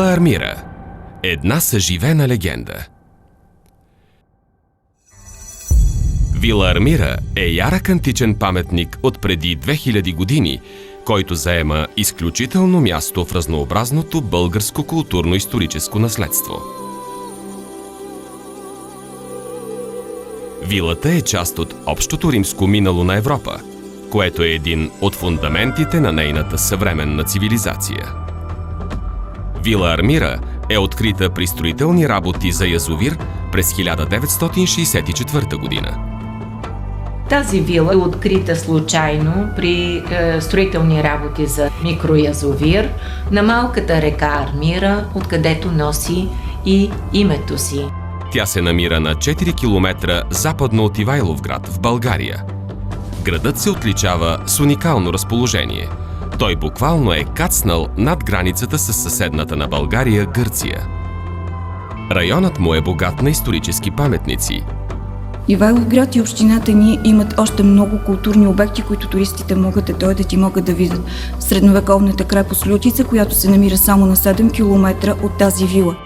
Вила Армира – една съживена легенда. Вила Армира е ярък античен паметник от преди 2000 години, който заема изключително място в разнообразното българско културно-историческо наследство. Вилата е част от общото римско минало на Европа, което е един от фундаментите на нейната съвременна цивилизация. Вила Армира е открита при строителни работи за язовир през 1964 година. Тази вила е открита случайно при строителни работи за микроязовир на малката река Армира, откъдето носи и името си. Тя се намира на 4 км западно от Ивайловград в България. Градът се отличава с уникално разположение. Той буквално е кацнал над границата с съседната на България Гърция. Районът му е богат на исторически паметници. Ивайловград и общината ни имат още много културни обекти, които туристите могат да дойдат и могат да видят. Средновековната крепост Лютица, която се намира само на 7 км от тази вила.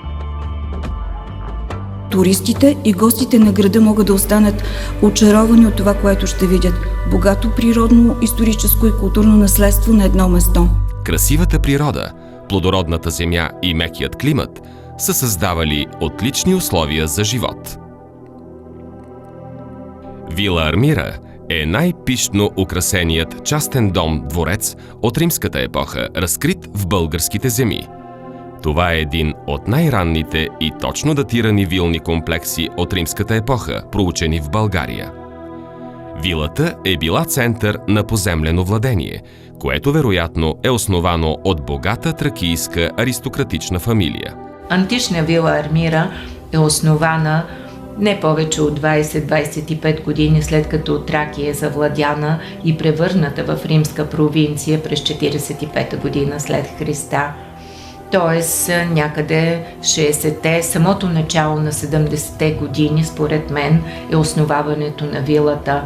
Туристите и гостите на града могат да останат очаровани от това, което ще видят. Богато природно, историческо и културно наследство на едно место. Красивата природа, плодородната земя и мекият климат са създавали отлични условия за живот. Вила Армира е най-пищно украсеният частен дом-дворец от римската епоха, разкрит в българските земи. Това е един от най-ранните и точно датирани вилни комплекси от римската епоха, проучени в България. Вилата е била център на поземлено владение, което вероятно е основано от богата тракийска аристократична фамилия. Антична вила Армира е основана не повече от 20-25 години след като Тракия е завладяна и превърната в римска провинция през 45 година след Христа. Тоест някъде 60-те, самото начало на 70-те години, според мен, е основаването на вилата.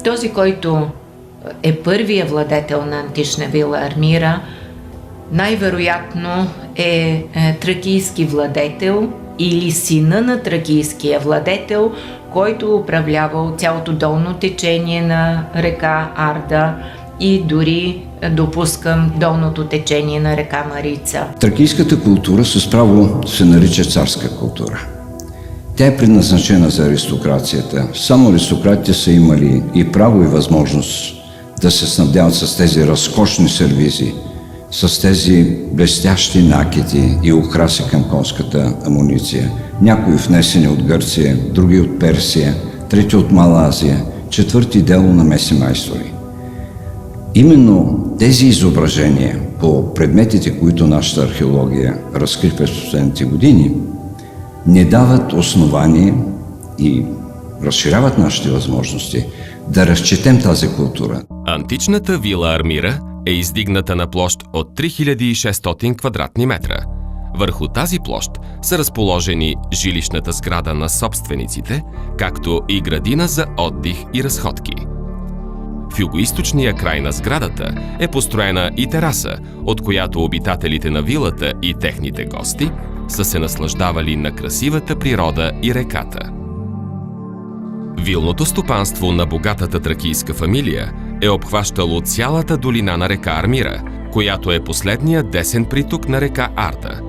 Този, който е първият владетел на антична вила Армира, най-вероятно е тракийски владетел или сина на тракийския владетел, който управлявал цялото долно течение на река Арда и дори допускам долното течение на река Марица. Тракийската култура с право се нарича царска култура. Тя е предназначена за аристокрацията. Само аристократите са имали и право и възможност да се снабдяват с тези разкошни сервизи, с тези блестящи накити и украси към конската амуниция. Някои внесени от Гърция, други от Персия, трети от Мала Азия, четвърти дело на меси майстори. Именно тези изображения по предметите, които нашата археология разкри през последните години, не дават основание и разширяват нашите възможности да разчетем тази култура. Античната вила Армира е издигната на площ от 3600 квадратни метра. Върху тази площ са разположени жилищната сграда на собствениците, както и градина за отдих и разходки. В югоизточния край на сградата е построена и тераса, от която обитателите на вилата и техните гости са се наслаждавали на красивата природа и реката. Вилното стопанство на богатата тракийска фамилия е обхващало цялата долина на река Армира, която е последният десен приток на река Арда.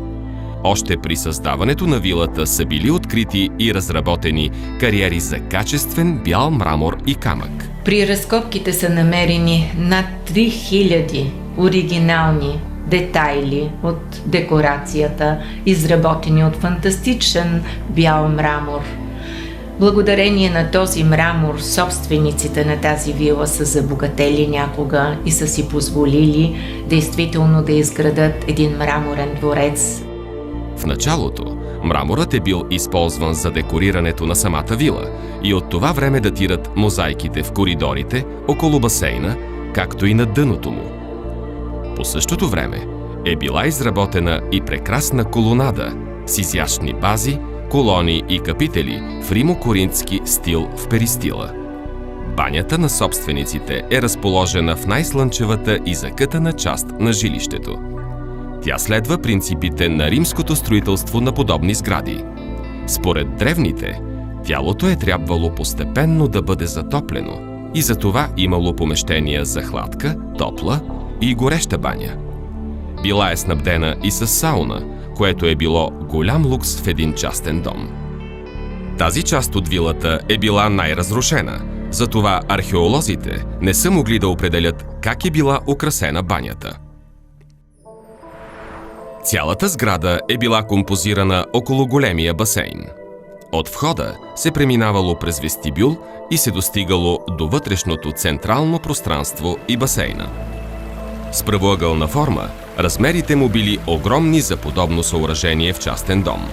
Още при създаването на вилата са били открити и разработени кариери за качествен бял мрамор и камък. При разкопките са намерени над 3000 оригинални детайли от декорацията, изработени от фантастичен бял мрамор. Благодарение на този мрамор, собствениците на тази вила са забогатели някога и са си позволили действително да изградат един мраморен дворец. В началото мраморът е бил използван за декорирането на самата вила и от това време датират мозайките в коридорите, около басейна, както и на дъното му. По същото време е била изработена и прекрасна колонада с изящни бази, колони и капители в римо-коринтски стил в перистила. Банята на собствениците е разположена в най-слънчевата и закътана част на жилището. Тя следва принципите на римското строителство на подобни сгради. Според древните, тялото е трябвало постепенно да бъде затоплено и затова имало помещения за хладка, топла и гореща баня. Била е снабдена и с сауна, което е било голям лукс в един частен дом. Тази част от вилата е била най-разрушена, затова археолозите не са могли да определят как е била украсена банята. Цялата сграда е била композирана около големия басейн. От входа се преминавало през вестибюл и се достигало до вътрешното централно пространство и басейна. С правоъгълна форма, размерите му били огромни за подобно съоръжение в частен дом.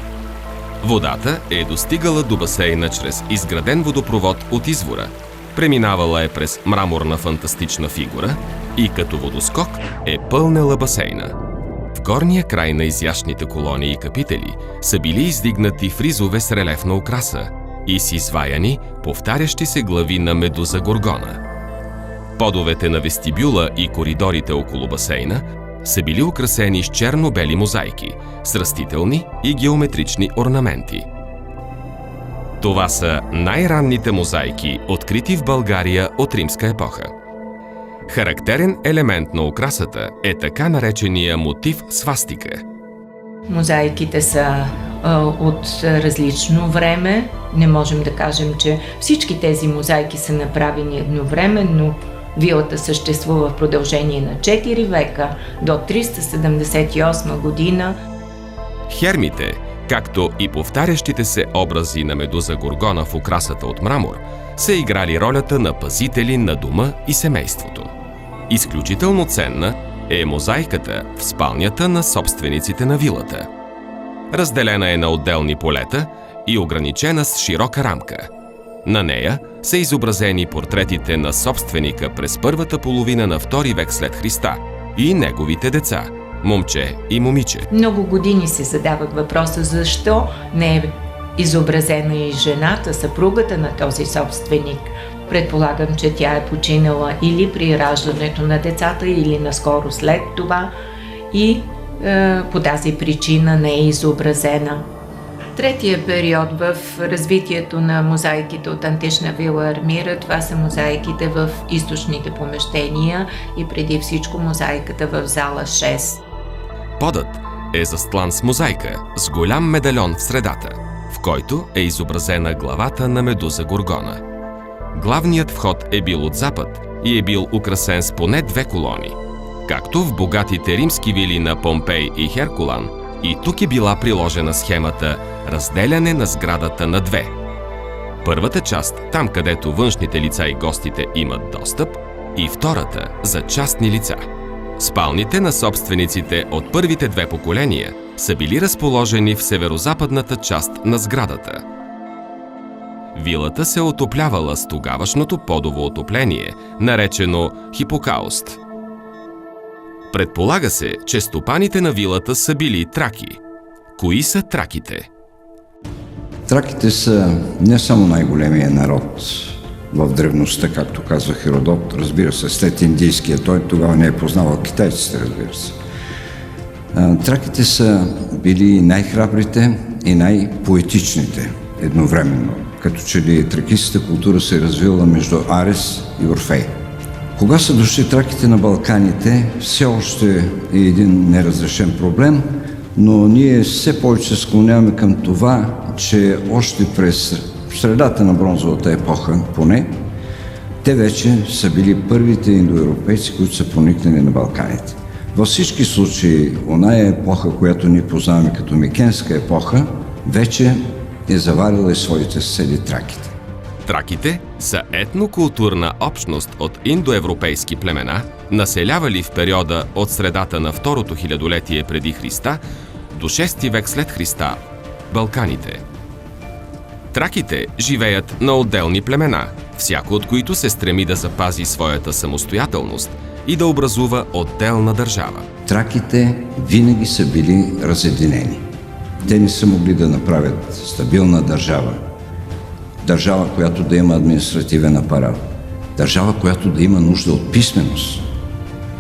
Водата е достигала до басейна чрез изграден водопровод от извора, преминавала е през мраморна фантастична фигура и като водоскок е пълнела басейна. В горния край на изящните колони и капители са били издигнати фризове с релефна украса и с изваяни, повтарящи се глави на медуза Горгона. Подовете на вестибюла и коридорите около басейна са били украсени с черно-бели мозайки, с растителни и геометрични орнаменти. Това са най-ранните мозайки, открити в България от римска епоха. Характерен елемент на украсата е така наречения мотив свастика. Мозайките са от различно време. Не можем да кажем, че всички тези мозайки са направени едновременно. Вилата съществува в продължение на 4 века до 378 година. Хермите, както и повтарящите се образи на медуза Горгона в украсата от мрамор, са играли ролята на пазители на дома и семейството. Изключително ценна е мозайката в спалнята на собствениците на вилата. Разделена е на отделни полета и ограничена с широка рамка. На нея са изобразени портретите на собственика през първата половина на II век след Христа и неговите деца – момче и момиче. Много години се задават въпроса защо не е изобразена и жената, съпругата на този собственик. Предполагам, че тя е починала или при раждането на децата, или наскоро след това и по тази причина не е изобразена. Третия период в развитието на мозайките от антична вила Армира, това са мозайките в източните помещения и преди всичко мозайката в зала 6. Подът е застлан с мозайка с голям медальон в средата, в който е изобразена главата на медуза Горгона. Главният вход е бил от запад и е бил украсен с поне 2 колони. Както в богатите римски вили на Помпей и Херкулан, и тук е била приложена схемата разделяне на сградата на 2. Първата част, там където външните лица и гостите имат достъп, и втората за частни лица. Спалните на собствениците от първите 2 поколения са били разположени в северозападната част на сградата. Вилата се отоплявала с тогавашното подово отопление, наречено хипокауст. Предполага се, че стопаните на вилата са били траки. Кои са траките? Траките са не само най-големия народ в древността, както казва Херодот, разбира се, след индийския, той тогава не е познавал китайците, разбира се. Траките са били най-храбрите и най-поетичните едновременно, като че ли тракийската култура се е развила между Арес и Орфей. Кога са дошли траките на Балканите, все още е един неразрешен проблем, но ние все повече се склоняваме към това, че още през средата на бронзовата епоха, поне, те вече са били първите индоевропейци, които са проникнали на Балканите. Във всички случаи, оная епоха, която ние познаваме като Микенска епоха, вече е заварила и своите съседи траките. Траките са етнокултурна общност от индоевропейски племена, населявали в периода от средата на второто хилядолетие преди Христа до 6 век след Христа Балканите. Траките живеят на отделни племена, всяко от които се стреми да запази своята самостоятелност и да образува отделна държава. Траките винаги са били разединени. Те не са могли да направят стабилна държава. Държава, която да има административен апарат. Държава, която да има нужда от писменост.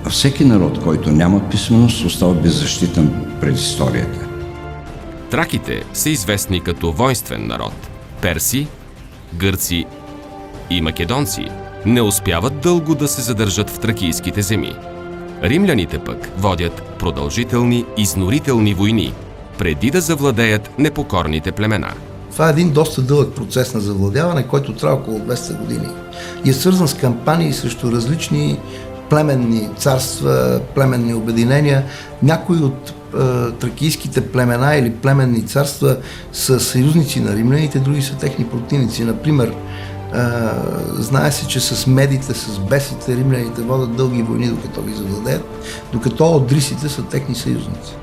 А всеки народ, който няма писменост, остава беззащитен пред историята. Траките са известни като воинствен народ. Перси, гърци и македонци не успяват дълго да се задържат в тракийските земи. Римляните пък водят продължителни, изнурителни войни, преди да завладеят непокорните племена. Това е един доста дълъг процес на завладяване, който трябва около 200 години. И е свързан с кампании срещу различни племенни царства, племенни обединения. Някои от тракийските племена или племенни царства са съюзници на римляните, други са техни противници. Например, знае се, че с медите, с бесите римляните водят дълги войни, докато ги завладеят, докато одрисите са техни съюзници.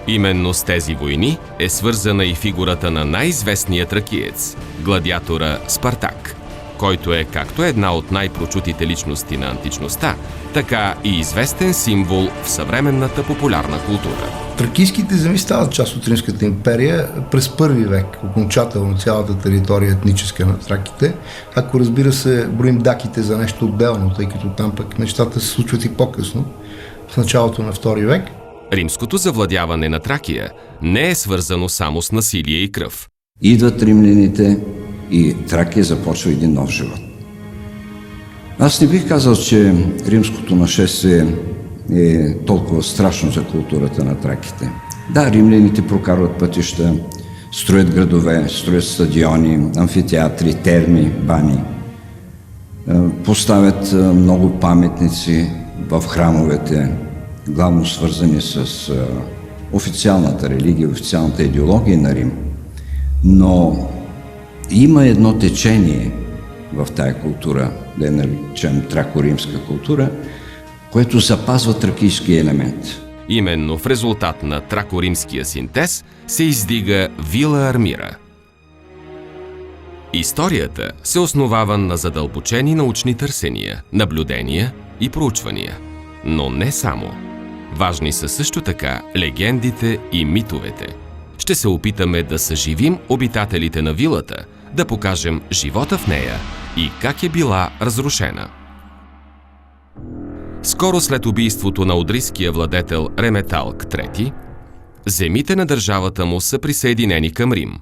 Именно с тези войни е свързана и фигурата на най-известния тракиец – гладиатора Спартак, който е както една от най-прочутите личности на античността, така и известен символ в съвременната популярна култура. Тракийските земи стават част от Римската империя през първи век, окончателно цялата територия етническа на траките, ако разбира се броим даките за нещо отделно, тъй като там пък нещата се случват и по-късно, в началото на втори век. Римското завладяване на Тракия не е свързано само с насилие и кръв. Идват римляните и Тракия започва един нов живот. Аз не бих казал, че римското нашествие е толкова страшно за културата на траките. Да, римляните прокарват пътища, строят градове, строят стадиони, амфитеатри, терми, бани. Поставят много паметници в храмовете, главно свързани с официалната религия, официалната идеология на Рим. Но има едно течение в тая култура, да я наречем трако-римска култура, което запазва тракийския елемент. Именно в резултат на трако-римския синтез се издига Вила Армира. Историята се основава на задълбочени научни търсения, наблюдения и проучвания. Но не само. Важни са също така легендите и митовете. Ще се опитаме да съживим обитателите на вилата, да покажем живота в нея и как е била разрушена. Скоро след убийството на одриския владетел Реметалк III, земите на държавата му са присъединени към Рим.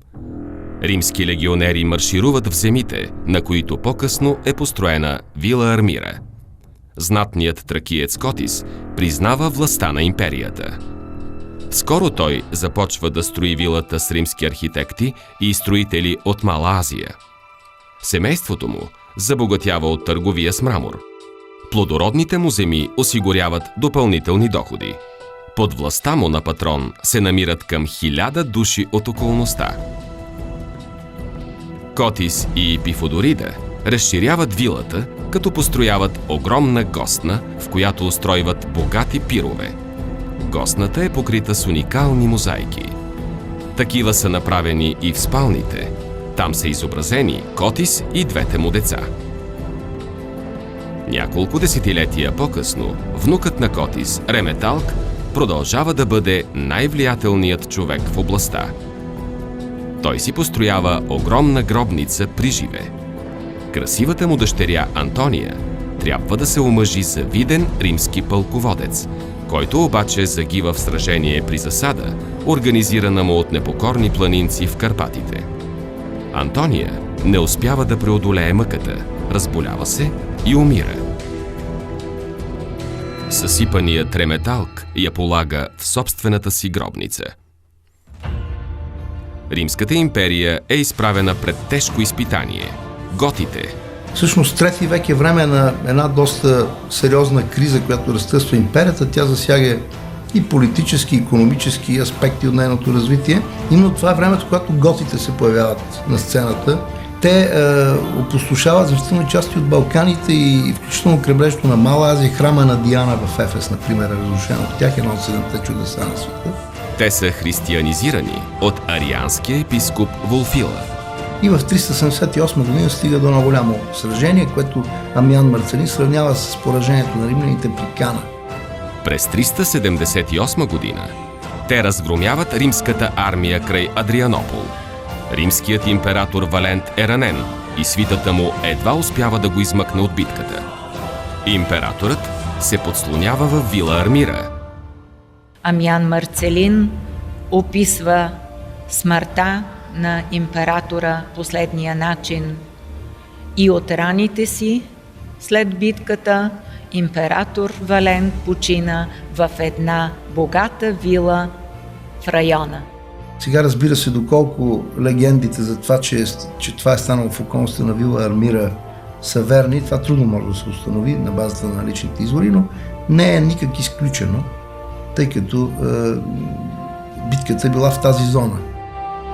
Римски легионери маршируват в земите, на които по-късно е построена Вила Армира. Знатният тракиец Котис признава властта на империята. Скоро той започва да строи вилата с римски архитекти и строители от Мала Азия. Семейството му забогатява от търговия с мрамор. Плодородните му земи осигуряват допълнителни доходи. Под властта му на патрон се намират към 1000 души от околността. Котис и Епифодорида разширяват вилата, като построяват огромна гостна, в която устройват богати пирове. Гостната е покрита с уникални мозайки. Такива са направени и в спалните. Там са изобразени Котис и двете му деца. Няколко десетилетия по-късно, внукът на Котис, Реметалк, продължава да бъде най-влиятелният човек в областта. Той си построява огромна гробница при живе. Красивата му дъщеря Антония трябва да се омъжи за виден римски пълководец, който обаче загива в сражение при засада, организирана му от непокорни планинци в Карпатите. Антония не успява да преодолее мъката, разболява се и умира. Съсипаният Реметалк я полага в собствената си гробница. Римската империя е изправена пред тежко изпитание – готите. Всъщност, трети век е време на една доста сериозна криза, която разтърсва империята. Тя засяга и политически, и икономически аспекти от нейното развитие. Именно това е времето, когато готите се появяват на сцената. Те опустошават значителни части от Балканите и включително крайбрежието на Мала Азия, храма на Диана в Ефес, например, е разрушен от тях, едно от 7-те чудеса на света. Те са християнизирани от арианския епископ Вулфила. И в 378 година стига до едно голямо сражение, което Амиан Марцелин сравнява с поражението на римляните при Кана. През 378 година те разгромяват римската армия край Адрианопол. Римският император Валент е ранен и свитата му едва успява да го измъкне от битката. Императорът се подслонява в вила Армира. Амиан Марцелин описва смъртта на императора последния начин. И от раните си, след битката, император Вален почина в една богата вила в района. Сега разбира се, доколко легендите за това, че това е станало в околността на вила Армира са верни, това трудно може да се установи на базата на личните извори, но не е никак изключено, тъй като битката е била в тази зона.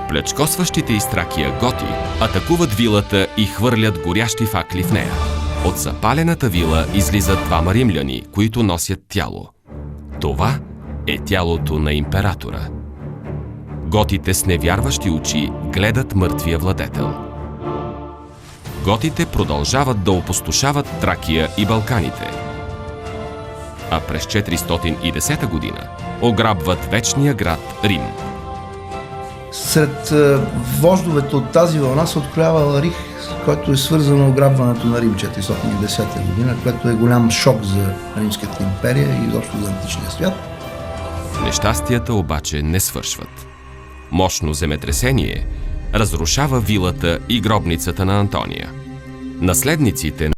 Плячкосващите из Тракия готи атакуват вилата и хвърлят горящи факли в нея. От запалената вила излизат двама римляни, които носят тяло. Това е тялото на императора. Готите с невярващи очи гледат мъртвия владетел. Готите продължават да опустошават Тракия и Балканите. А през 410 година ограбват вечния град Рим. Сред вождовете от тази вълна се откроява Аларих, който е свързано ограбването на Рим 410 година, което е голям шок за Римската империя и изобщо за античния свят. Нещастията обаче не свършват. Мощно земетресение разрушава вилата и гробницата на Антония. Наследниците